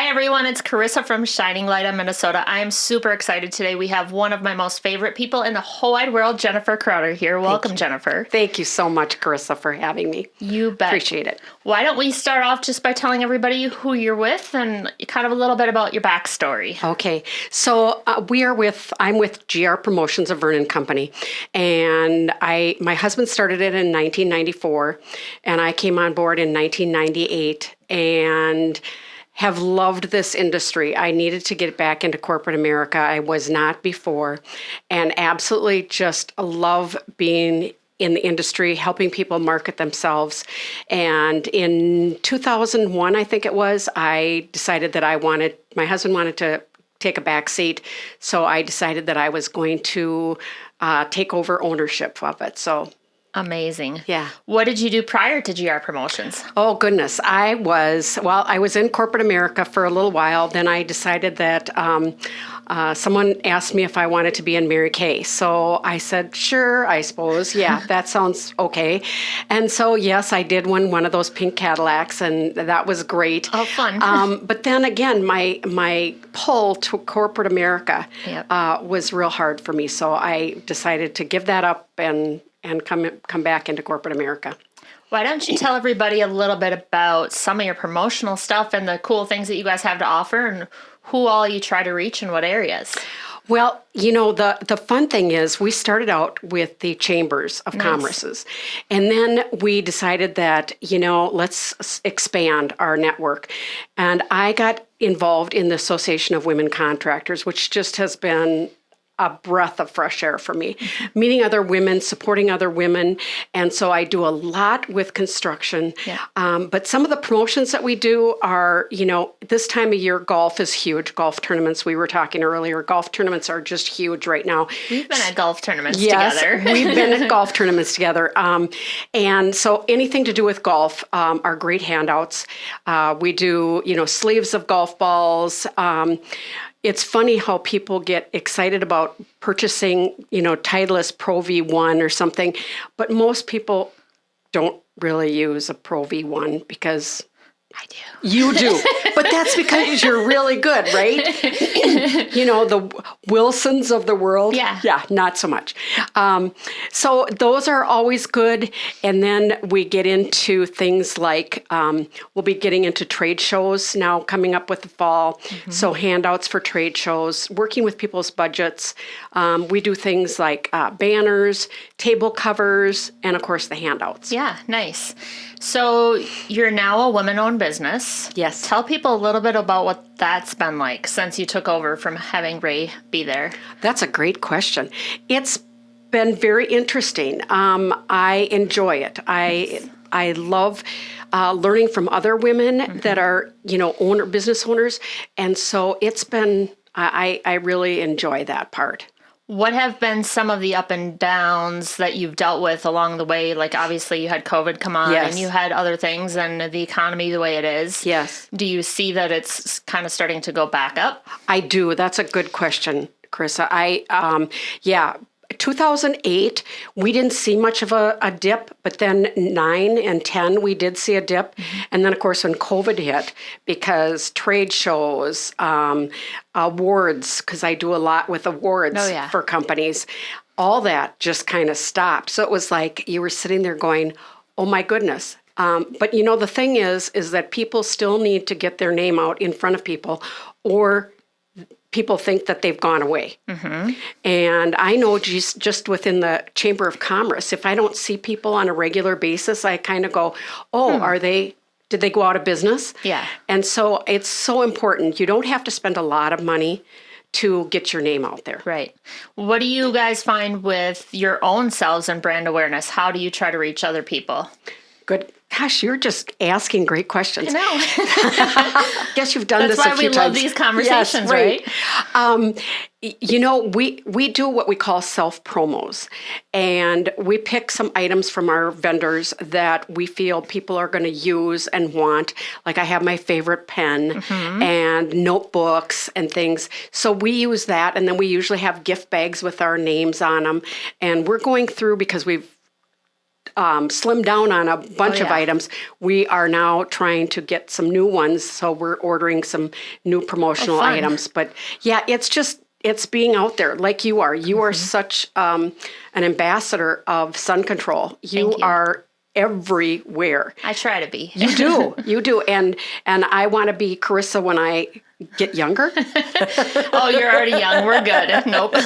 Hi, everyone. It's Karissa from Shining Light of Minnesota. I am super excited today. We have one of my most favorite people in the whole wide world, Jennifer Crowder, here. Welcome, Jennifer. Thank you so much, Karissa, for having me. You bet. Appreciate it. Why don't we start off just by telling everybody who you're with and kind of a little bit about your backstory? Okay, so I'm with GR Promotions of Vernon Company, and my husband started it in 1994, and I came on board in 1998, and have loved this industry. I needed to get back into corporate America. I was not before, and absolutely just love being in the industry, helping people market themselves. And in 2001, I think it was, I decided that my husband wanted to take a back seat. So I decided that I was going to take over ownership of it. So amazing. yeah. What did you do prior to GR Promotions? Oh, goodness. I was in corporate America for a little while. Then I decided that someone asked me if I wanted to be in Mary Kay. So I said, sure, I suppose. Yeah, that sounds okay. And so, yes, I did win one of those pink Cadillacs, and that was great. Oh, fun. But then again, my pull to corporate America was real hard for me. So I decided to give that up and come back into corporate America. Why don't you tell everybody a little bit about some of your promotional stuff and the cool things that you guys have to offer and who all you try to reach in what areas? Well, the fun thing is we started out with the chambers of commerces, and then we decided that, let's expand our network. And I got involved in the Association of Women Contractors, which just has been a breath of fresh air for me, meeting other women, supporting other women. And so I do a lot with construction. Yeah. But some of the promotions that we do are, this time of year, golf is huge. Golf tournaments, we were talking earlier, golf tournaments are just huge right now. We've been at golf tournaments together. We've been at golf tournaments together. And so anything to do with golf are great handouts. We do, sleeves of golf balls. It's funny how people get excited about purchasing, Titleist Pro V1 or something, but most people don't really use a Pro V1 because I do. You do, but that's because you're really good, right? The Wilsons of the world. Yeah. Yeah, not so much. So those are always good. And then we get into things like, we'll be getting into trade shows now coming up with the fall. Mm-hmm. So handouts for trade shows, working with people's budgets. We do things like banners, table covers, and of course the handouts. Yeah, nice. So you're now a women-owned business. Yes. Tell people a little bit about what that's been like since you took over from having Ray be there. That's a great question. It's been very interesting. I enjoy it. I love learning from other women that are, business owners. And so it's been, I really enjoy that part. What have been some of the up and downs that you've dealt with along the way? Like, obviously, you had COVID come on, and you had other things, and the economy the way it is. Yes. Do you see that it's kind of starting to go back up? I do. That's a good question, Karissa. 2008, we didn't see much of a dip, but then 9 and 10, we did see a dip. Mm-hmm. And then, of course, when COVID hit, because trade shows, awards, because I do a lot with awards for companies, all that just kind of stopped. So it was like you were sitting there going, oh, my goodness. But, the thing is that people still need to get their name out in front of people, or people think that they've gone away. Mm-hmm. And I know just within the Chamber of Commerce, if I don't see people on a regular basis, I kind of go, did they go out of business? Yeah. And so it's so important. You don't have to spend a lot of money to get your name out there. Right. What do you guys find with your own selves and brand awareness? How do you try to reach other people? Good. Gosh, you're just asking great questions. I know. Guess you've done this a few times. That's why we love these conversations, yes, right? We do what we call self-promos, and we pick some items from our vendors that we feel people are going to use and want. Like I have my favorite pen and notebooks and things. So we use that, and then we usually have gift bags with our names on them. And we're going through, because we've slimmed down on a bunch of items. We are now trying to get some new ones, so we're ordering some new promotional items. But yeah, it's being out there like you are. You are such an ambassador of sun control. You are everywhere. I try to be. You do. And I want to be Karissa when I get younger. Oh, you're already young. We're good. Nope.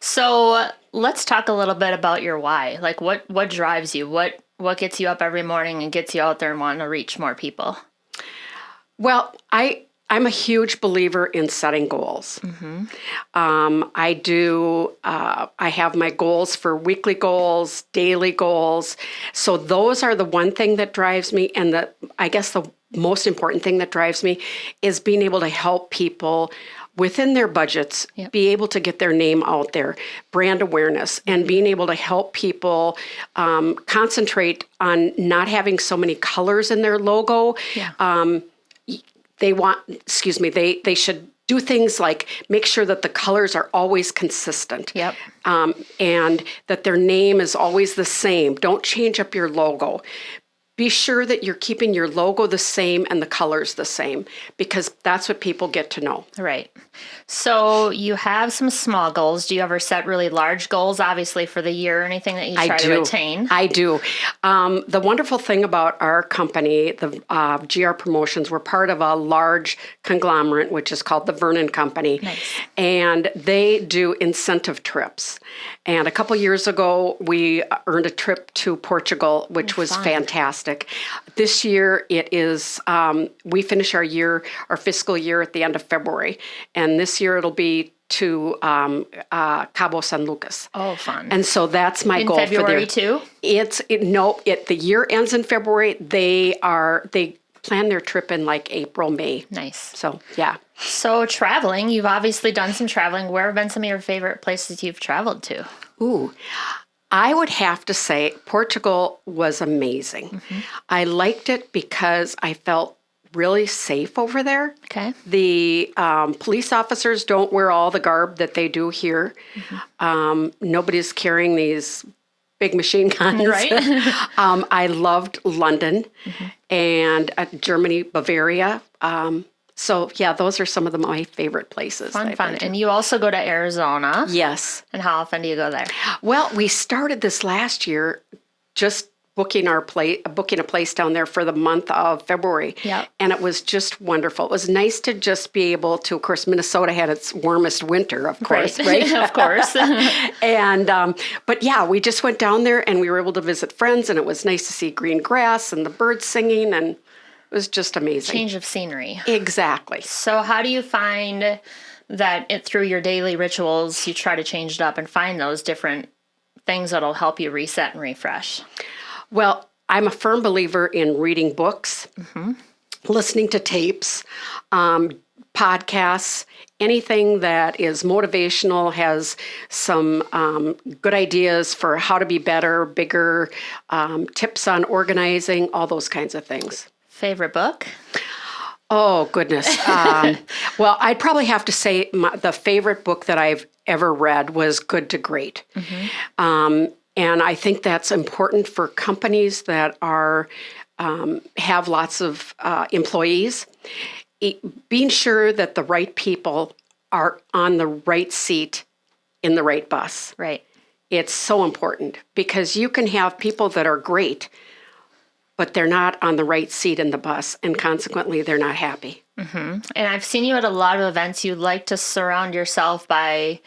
So let's talk a little bit about your why. Like what drives you? What gets you up every morning and gets you out there and wanting to reach more people? Well, I'm a huge believer in setting goals. I do. I have my goals for weekly goals, daily goals. So those are the one thing that drives me. And I guess the most important thing that drives me is being able to help people within their budgets, be able to get their name out there, brand awareness, and being able to help people concentrate on not having so many colors in their logo. They should do things like make sure that the colors are always consistent. And that their name is always the same. Don't change up your logo. Be sure that you're keeping your logo the same and the colors the same, because that's what people get to know. Right. So you have some small goals. Do you ever set really large goals, obviously, for the year or anything that you try to attain? I do. The wonderful thing about our company, the GR Promotions, we're part of a large conglomerate, which is called the Vernon Company. Nice. And they do incentive trips. And a couple years ago, we earned a trip to Portugal, which was fantastic. This year, it is, we finish our fiscal year at the end of February. And this year, it'll be to Cabo San Lucas. Oh, fun. And so that's my goal February for the year ends in February. They plan their trip in like April, May. Nice. So, yeah. So traveling, you've obviously done some traveling. Where have been some of your favorite places you've traveled to? Ooh, I would have to say Portugal was amazing. I liked it because I felt really safe over there. Okay. The police officers don't wear all the garb that they do here. Nobody's carrying these big machine guns. Right. I loved London and Germany, Bavaria. So, yeah, those are some of my favorite places. Fun. And you also go to Arizona. Yes. And how often do you go there? Well, we started this last year just booking a place down there for the month of February. And it was just wonderful. It was nice to just be able to, of course, Minnesota had its warmest winter, of course, right? Of course. And, but yeah, we just went down there and we were able to visit friends, and it was nice to see green grass and the birds singing, and it was just amazing. Change of scenery. Exactly. So how do you find that through your daily rituals, you try to change it up and find those different things that'll help you reset and refresh? Well, I'm a firm believer in reading books, listening to tapes, podcasts, anything that is motivational, has some good ideas for how to be better, bigger, tips on organizing, all those kinds of things. Favorite book? Oh, goodness. Well, I'd probably have to say the favorite book that I've ever read was Good to Great. And I think that's important for companies that have lots of employees. Being sure that the right people are on the right seat in the right bus. Right. It's so important because you can have people that are great, but they're not on the right seat in the bus, and consequently, they're not happy. And I've seen you at a lot of events. You like to surround yourself by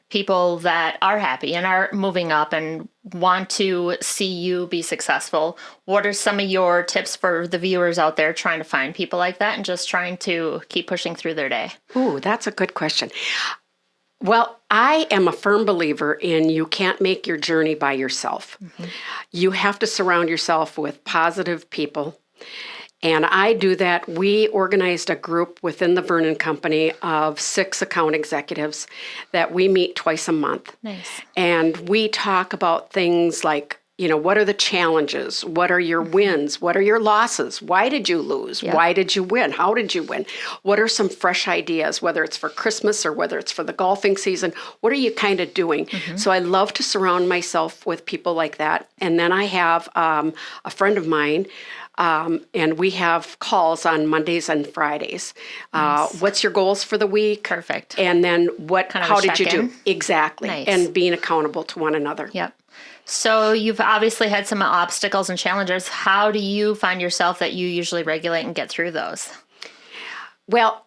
people that are happy and are moving up and want to see you be successful. What are some of your tips for the viewers out there trying to find people like that and just trying to keep pushing through their day? Ooh, that's a good question. Well, I am a firm believer in you can't make your journey by yourself. You have to surround yourself with positive people. And I do that. We organized a group within the Vernon Company of 6 account executives that we meet twice a month. Nice. And we talk about things like what are the challenges? What are your wins? What are your losses? Why did you lose? Yep. Why did you win? How did you win? What are some fresh ideas, whether it's for Christmas or whether it's for the golfing season? What are you kind of doing? So I love to surround myself with people like that. And then I have a friend of mine, and we have calls on Mondays and Fridays. Nice. What's your goals for the week? Perfect. And then Kind of how a did you do? check-in. Exactly. Nice. And being accountable to one another. Yep. So you've obviously had some obstacles and challenges. How do you find yourself that you usually regulate and get through those? Well,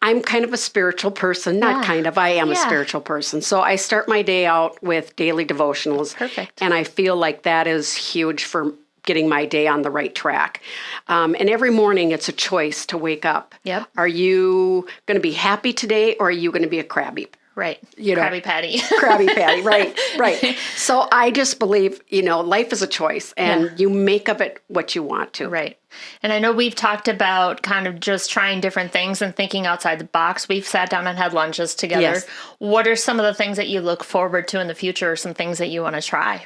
I'm kind of a spiritual person, not Yeah. kind of, I am a Yeah. spiritual person. So I start my day out with daily devotionals. Perfect. And I feel like that is huge for getting my day on the right track. And every morning it's a choice to wake up. Yep. Are you going to be happy today or are you going to be a crabby? Right. You know. Krabby Patty. Krabby Patty, right. So I just believe, life is a choice and you make of it what you want to. Right. And I know we've talked about kind of just trying different things and thinking outside the box. We've sat down and had lunches together. Yes. What are some of the things that you look forward to in the future or some things that you want to try?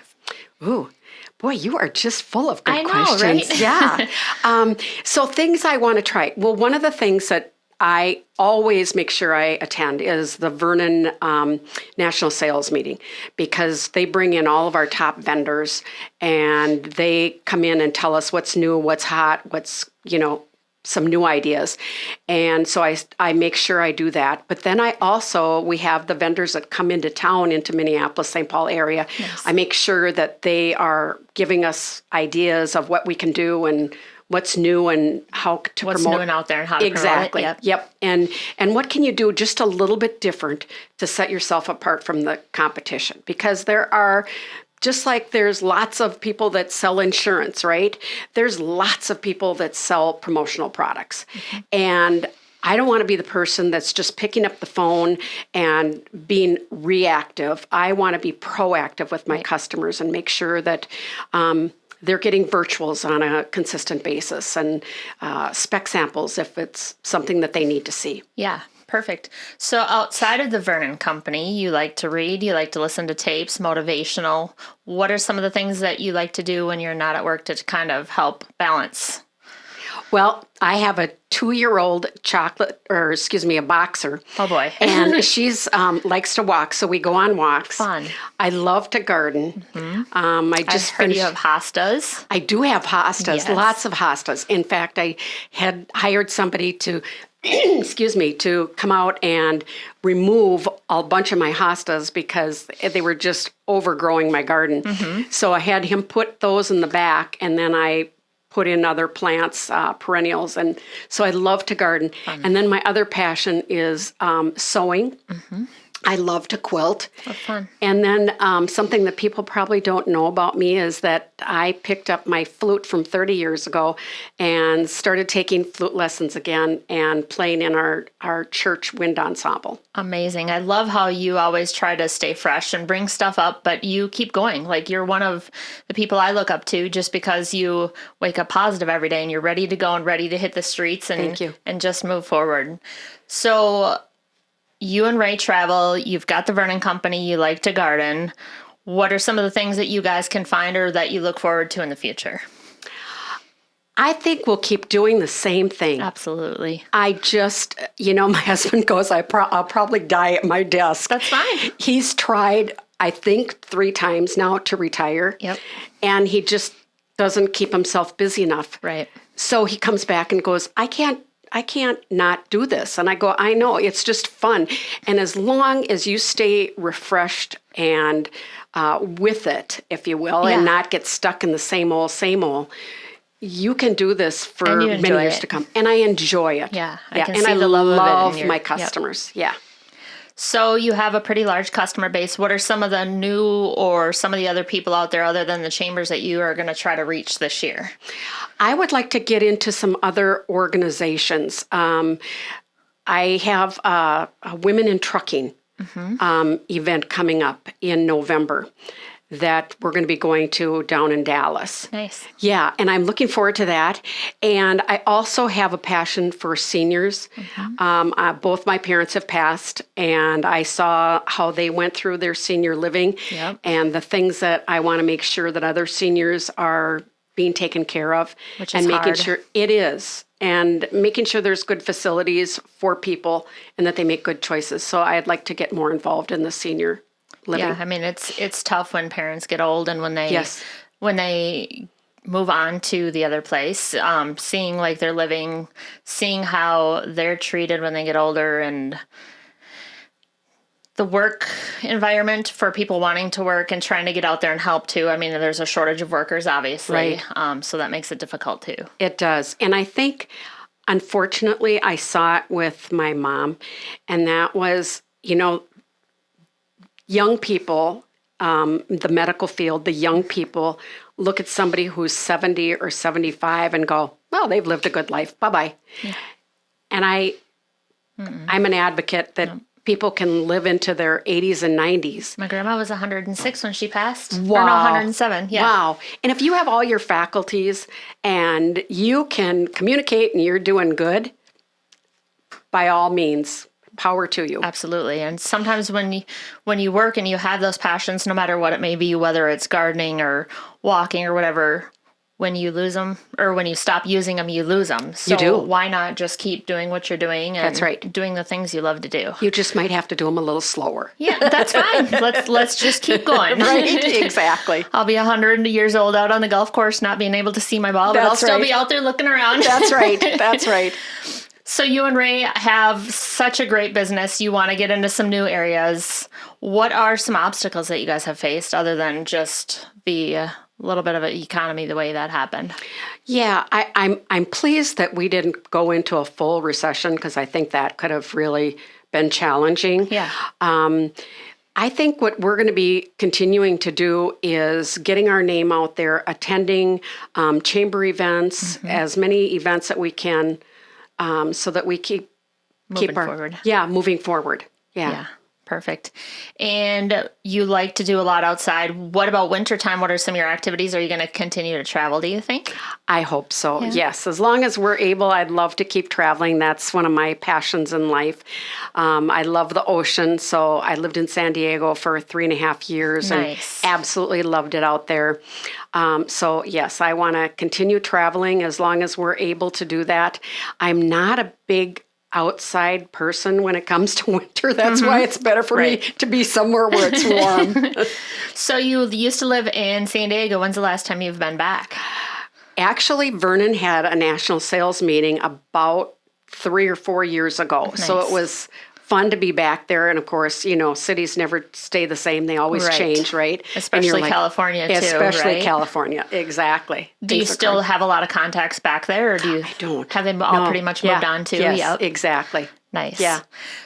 Ooh, boy, you are just full of good I know, questions. right? Yeah. So things I want to try. Well, one of the things that I always make sure I attend is the Vernon National Sales Meeting because they bring in all of our top vendors and they come in and tell us what's new, what's hot, what's, some new ideas. And so I make sure I do that. But then we have the vendors that come into town, into Minneapolis, St. Paul area. Yes. I make sure that they are giving us ideas of what we can do and what's new and how to What's promote. new and out there and how to Exactly. promote it. Yep. And what can you do just a little bit different to set yourself apart from the competition? Because there are, just like there's lots of people that sell insurance, right? There's lots of people that sell promotional products. And I don't want to be the person that's just picking up the phone and being reactive. I want to be proactive with my customers and make sure that they're getting virtuals on a consistent basis and spec samples if it's something that they need to see. Yeah, perfect. So outside of the Vernon Company, you like to read, you like to listen to tapes, motivational. What are some of the things that you like to do when you're not at work to kind of help balance? Well, I have a 2-year-old a boxer. Oh boy. And she's likes to walk, so we go on walks. Fun. I love to garden. I just I've heard you finished. have hostas. I do have hostas, Yes. lots of hostas. In fact, I had hired somebody to, to come out and remove a bunch of my hostas because they were just overgrowing my garden. So I had him put those in the back, and then I put in other plants, perennials. And so I love to garden. And then my other passion is sewing. I love to quilt. Oh, fun. And then something that people probably don't know about me is that I picked up my flute from 30 years ago and started taking flute lessons again and playing in our church wind ensemble. Amazing. I love how you always try to stay fresh and bring stuff up, but you keep going. Like you're one of the people I look up to just because you wake up positive every day and you're ready to go and ready to hit the streets and, Thank you. and just move forward. So you and Ray travel, you've got the Vernon Company, you like to garden. What are some of the things that you guys can find or that you look forward to in the future? I think we'll keep doing the same thing. Absolutely. I just, my husband goes, I'll probably die at my desk. That's fine. He's tried, I think, 3 times now to retire. Yep. And he just doesn't keep himself busy enough. Right. So he comes back and goes, I can't not do this. And I go, I know, it's just fun. And as long as you stay refreshed and with it, if you will, Yeah. and not get stuck in the same old, you can do this for And you many enjoy years it. to come. And I enjoy it. Yeah, I can and see I the love of it in love your- my yep. customers. Yeah. So you have a pretty large customer base. What are some of the new or some of the other people out there other than the chambers that you are going to try to reach this year? I would like to get into some other organizations. I have a Women in Trucking event coming up in November. that we're going to be going to down in Dallas. Nice. Yeah, and I'm looking forward to that. And I also have a passion for seniors. Both my parents have passed, and I saw how they went through their senior living, Yep. and the things that I want to make sure that other seniors are being taken care of, Which and is making hard. sure it is, and making sure there's good facilities for people and that they make good choices. So I'd like to get more involved in the senior living. Yeah, I mean it's tough when parents get old and when they Yes. when they move on to the other place, seeing like they're living, seeing how they're treated when they get older, and the work environment for people wanting to work and trying to get out there and help too. I mean, there's a shortage of workers, obviously, so that makes it difficult too. It does. And I think, unfortunately, I saw it with my mom, and that was, young people, the medical field, the young people look at somebody who's 70 or 75 and go, well, they've lived a good life. Bye-bye. Yeah. And I'm an advocate that people can live into their 80s and 90s. My grandma was 106 when she passed. Wow. Or no, 107. Yeah. Wow. And if you have all your faculties and you can communicate and you're doing good, by all means, power to you. Absolutely. And sometimes when you work and you have those passions, no matter what it may be, whether it's gardening or walking or whatever, when you lose them or when you stop using them, you lose them. So You do. why not just keep doing what you're doing and That's right. doing the things you love to do? You just might have to do them a little slower. Yeah, that's fine. Let's just keep going. Right? Exactly. I'll be 100 years old out on the golf course not being able to see my ball, but I'll That's still right. be out there looking around. That's right. That's right. So you and Ray have such a great business. You want to get into some new areas. What are some obstacles that you guys have faced other than just the little bit of an economy, the way that happened? Yeah, I'm pleased that we didn't go into a full recession because I think that could have really been challenging. Yeah. I think what we're going to be continuing to do is getting our name out there, attending chamber events, as many events that we can, so that we keep Moving our forward. moving forward. Yeah. Perfect. And you like to do a lot outside. What about wintertime? What are some of your activities? Are you going to continue to travel, do you think? I hope so. Yes. As long as we're able, I'd love to keep traveling. That's one of my passions in life. I love the ocean. So I lived in San Diego for 3.5 years Nice. and absolutely loved it out there. So yes, I want to continue traveling as long as we're able to do that. I'm not a big outside person when it comes to winter. That's why it's better for me to be somewhere where it's warm. So you used to live in San Diego. When's the last time you've been back? Actually, Vernon had a national sales meeting about 3 or 4 years ago. So Nice. it was fun to be back there. And of course, cities never stay the same. They always Right. change, right? And Especially you're like, California, too, Especially right? California. Exactly. Do you Things are still crazy. have a lot of contacts back there, or do you don't. have them all No. pretty much Yeah. moved on to? Yes, Yep. exactly. Nice. Yeah.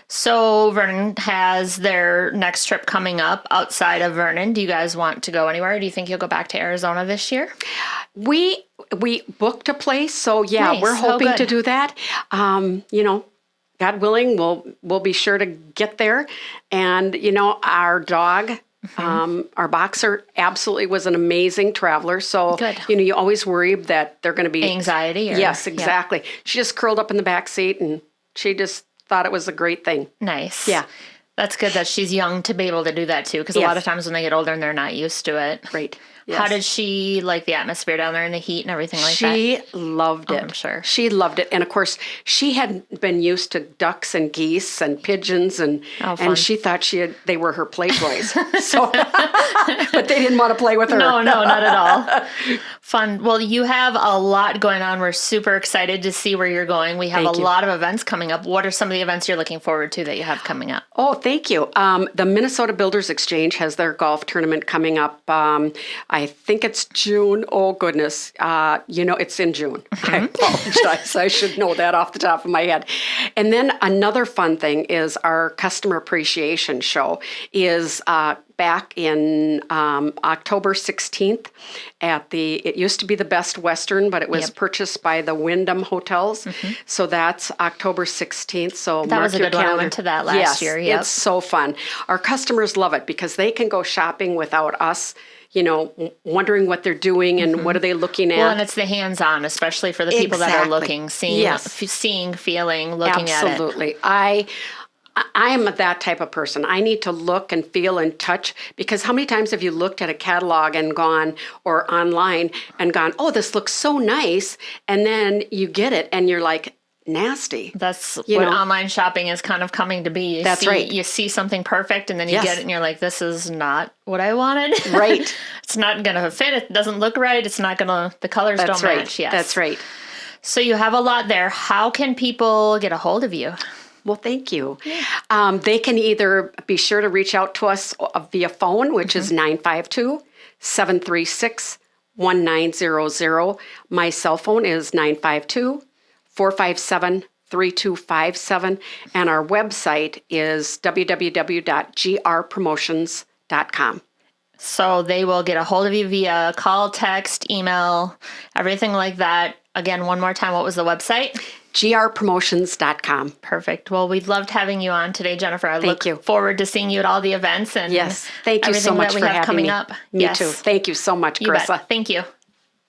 So Vernon has their next trip coming up outside of Vernon. Do you guys want to go anywhere? Do you think you'll go back to Arizona this year? We booked a place, so yeah, Nice. we're Oh, hoping good. to do that. God willing, we'll be sure to get there. And our dog, our boxer, absolutely was an amazing traveler. So Good. you always worry that they're going to be Anxiety? Or, Yes, yeah. exactly. She just curled up in the back seat, and she just thought it was a great thing. Nice. Yeah. That's good that she's young to be able to do that too, because a Yes. lot of times when they get older and they're not used to it. Great. How Yes. did she like the atmosphere down there and the heat and everything like that? She loved it. I'm sure. She loved it. And of course, she had been used to ducks and geese and pigeons, and Oh, fun. and she thought they were her play toys. So, but they didn't want to play with her. No, not at all. Fun. Well, you have a lot going on. We're super excited to see where you're going. We have Thank a you. lot of events coming up. What are some of the events you're looking forward to that you have coming up? Oh, thank you. The Minnesota Builders Exchange has their golf tournament coming up. I think it's June. Oh, goodness. It's in June. I apologize. I should know that off the top of my head. And then another fun thing is our customer appreciation show is back in October 16th it used to be the Best Western, but it was purchased by the Wyndham Hotels. So that's October 16th. So that mark was a your good one. I calendar. went to that last year. Yep. It's so fun. Our customers love it because they can go shopping without us, wondering what they're doing and what are they looking at. Well, and it's the hands-on, especially for the people that are looking, seeing, feeling, looking at it. Absolutely. I am that type of person. I need to look and feel and touch, because how many times have you looked at a catalog and gone, or online and gone, oh, this looks so nice, and then you get it and you're like, nasty. That's what online shopping is kind of coming to be. Right. You see something perfect and then you get it and you're like, this is not what I wanted. Right. It's not going to fit. It doesn't look right. It's not going to, the colors don't match. Yes. That's right. So you have a lot there. How can people get a hold of you? Well, thank you. They can either be sure to reach out to us via phone, which is 952-736-1900. My cell phone is 952-457-3257. And our website is www.grpromotions.com. So they will get a hold of you via call, text, email, everything like that. Again, one more time, what was the website? grpromotions.com. Perfect. Well, we loved having you on today, Jennifer. I Thank look forward to seeing you at all the events and thank you so much everything that we for have having coming me. up. Me too. Thank you so much, You bet. Karissa. Thank you.